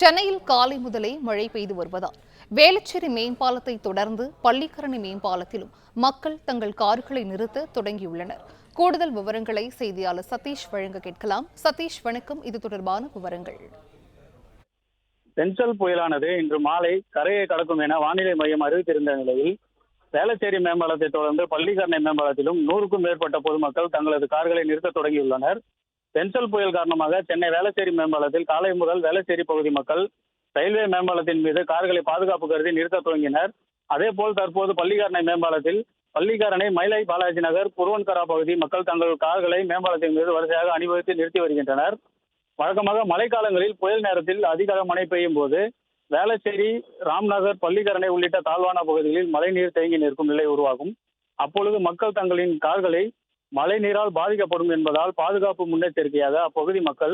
சென்னையில் காலை முதலே மழை பெய்து வருவதால் வேளச்சேரி மேம்பாலத்தை தொடர்ந்து பள்ளிக்கரணை மேம்பாலத்திலும் மக்கள் தங்கள் கார்களை நிறுத்த தொடங்கியுள்ளனர். கூடுதல் விவரங்களை செய்தியாளர் சதீஷ் வழங்க கேட்கலாம். சதீஷ், வணக்கம். இது தொடர்பான விவரங்கள். பென்சல் புயலானது இன்று மாலை கரையை கடக்கும் என வானிலை மையம் அறிவித்திருந்த நிலையில் வேளச்சேரி மேம்பாலத்தை தொடர்ந்து பள்ளிக்கரணை மேம்பாலத்திலும் 100க்கும் மேற்பட்ட பொதுமக்கள் தங்களது கார்களை நிறுத்த தொடங்கியுள்ளனர். பென்சல் புயல் காரணமாக சென்னை வேளச்சேரி மேம்பாலத்தில் காலை முதல் வேளச்சேரி பகுதி மக்கள் ரயில்வே மேம்பாலத்தின் மீது கார்களை பாதுகாப்பு கருதி நிறுத்த துவங்கினர். அதேபோல் தற்போது பள்ளிக்கரணை மேம்பாலத்தில் பள்ளிக்கரணை, மயிலை பாலாஜி நகர், புருவன்கரா பகுதி மக்கள் தங்கள் கார்களை மேம்பாலத்தின் மீது வரிசையாக அணிவகுத்து நிறுத்தி வருகின்றனர். வழக்கமாக மழைக்காலங்களில் புயல் நேரத்தில் அதிக மழை பெய்யும் போது வேளச்சேரி, ராம்நகர், பள்ளிக்கரணை உள்ளிட்ட தாழ்வான பகுதிகளில் மழைநீர் தேங்கி நிற்கும் நிலை உருவாகும். அப்பொழுது மக்கள் தங்களின் கார்களை மழை நீரால் பாதிக்கப்படும் என்பதால் பாதுகாப்பு முன்னெச்சரிக்கையாக அப்பகுதி மக்கள்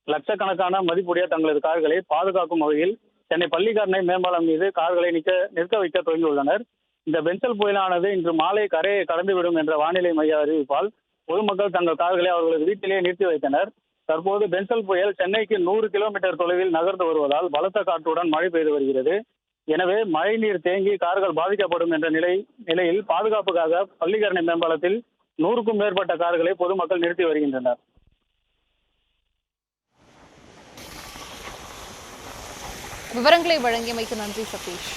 லட்சக்கணக்கான மதிப்புடைய தங்களது கார்களை பாதுகாக்கும் வகையில் சென்னை பள்ளிக்கரணை மேம்பாலம் மீது கார்களை நிற்க வைக்க தொடங்கியுள்ளனர். இந்த பென்சல் புயலானது இன்று மாலை கரையை கடந்துவிடும் என்ற வானிலை மைய அறிவிப்பால் பொதுமக்கள் தங்கள் கார்களை அவர்களது வீட்டிலேயே நிறுத்தி வைத்தனர். தற்போது பென்சல் புயல் சென்னைக்கு 100 கிலோமீட்டர் தொலைவில் நகர்ந்து வருவதால் பலத்த காற்றுடன் மழை பெய்து வருகிறது. எனவே மழை நீர் தேங்கி கார்கள் பாதிக்கப்படும் என்ற நிலையில் பாதுகாப்புக்காக பள்ளிக்கரணை மேம்பாலத்தில் 100க்கும் மேற்பட்ட கார்களை பொதுமக்கள் நிறுத்தி வருகின்றனர். விவரங்களை வழங்கியமைக்கு நன்றி சதீஷ்.